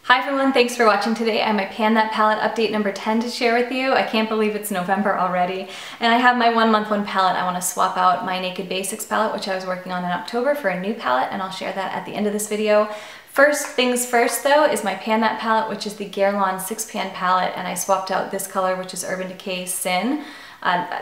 Hi everyone, thanks for watching today. I have my Pan That Palette update number 10 to share with you. I can't believe it's November already. And I have my 1 month 1 palette. I want to swap out my Naked Basics palette, which I was working on in October, for a new palette, and I'll share that at the end of this video. First things first though is my Pan That palette, which is the Guerlain 6-pan palette, and I swapped out this color, which is Urban Decay Sin.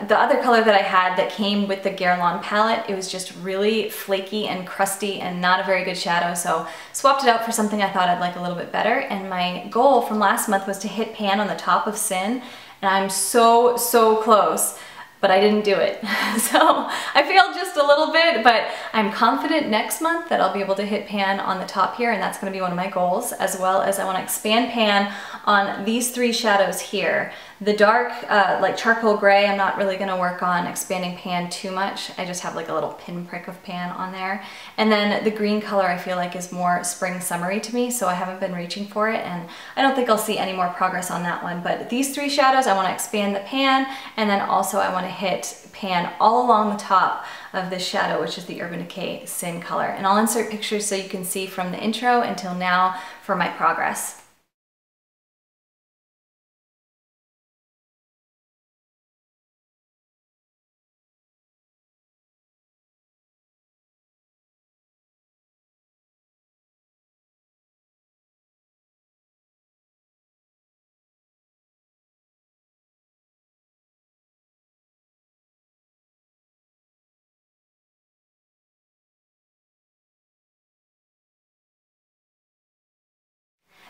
The other color that I had that came with the Guerlain palette, it was just really flaky and crusty and not a very good shadow, so swapped it out for something I thought I'd like a little bit better. And my goal from last month was to hit pan on the top of Sin, and I'm so close, but I didn't do it. So I failed just a little bit, but I'm confident next month that I'll be able to hit pan on the top here, and that's gonna be one of my goals, as well as I wanna expand pan on these 3 shadows here. The dark, like charcoal gray, I'm not really gonna work on expanding pan too much. I just have like a little pinprick of pan on there. And then the green color I feel like is more spring summery to me, so I haven't been reaching for it, and I don't think I'll see any more progress on that one. But these 3 shadows, I wanna expand the pan, and then also I wanna hit pan all along the top of this shadow, which is the Urban Decay Sin color. And I'll insert pictures so you can see from the intro until now for my progress.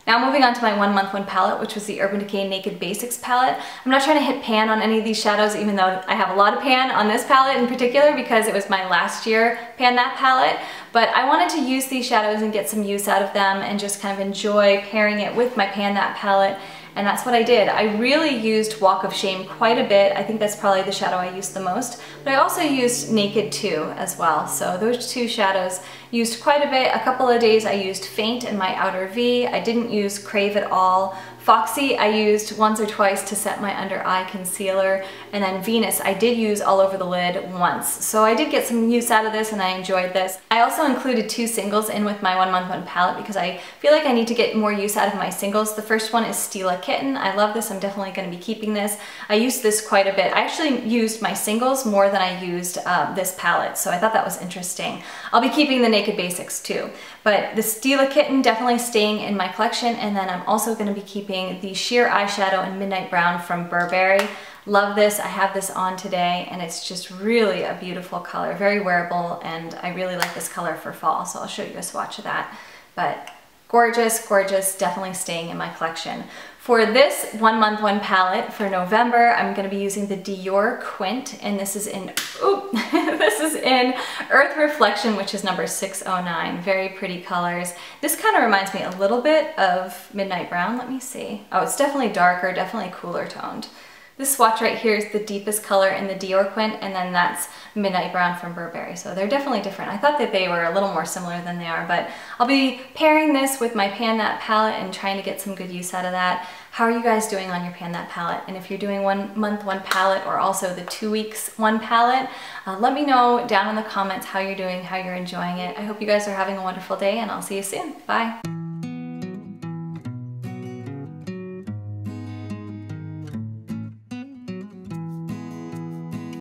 Now moving on to my 1 month 1 palette, which was the Urban Decay Naked Basics palette. I'm not trying to hit pan on any of these shadows, even though I have a lot of pan on this palette in particular because it was my last year Pan That palette. But I wanted to use these shadows and get some use out of them and just kind of enjoy pairing it with my Pan That palette. And that's what I did. I really used Walk of Shame quite a bit. I think that's probably the shadow I used the most. But I also used Naked too as well. So those 2 shadows used quite a bit. A couple of days I used Faint in my outer V. I didn't use Crave at all. Foxy I used once or twice to set my under eye concealer, and then Venus I did use all over the lid once. So I did get some use out of this and I enjoyed this. I also included 2 singles in with my 1 month 1 palette because I feel like I need to get more use out of my singles. The first one is Stila Kitten. I love this. I'm definitely going to be keeping this. I used this quite a bit. I actually used my singles more than I used this palette, so I thought that was interesting. I'll be keeping the Naked Basics too, but the Stila Kitten definitely staying in my collection, and then I'm also going to be keeping the sheer eyeshadow in Midnight Brown from Burberry. Love this. I have this on today and it's just really a beautiful color, very wearable, and I really like this color for fall, so I'll show you a swatch of that. But gorgeous, gorgeous, definitely staying in my collection. For this 1 month 1 palette for November, I'm going to be using the Dior Quint, and this is in, this is in Earth Reflection, which is number 609. Very pretty colors. This kind of reminds me a little bit of Midnight Brown. Let me see. Oh, it's definitely darker, definitely cooler toned. This swatch right here is the deepest color in the Dior Quint, and then that's Midnight Brown from Burberry. So they're definitely different. I thought that they were a little more similar than they are, but I'll be pairing this with my Pan That palette and trying to get some good use out of that. How are you guys doing on your Pan That palette? And if you're doing 1 month 1 palette or also the 2 weeks 1 palette, let me know down in the comments how you're doing, how you're enjoying it. I hope you guys are having a wonderful day, and I'll see you soon. Bye.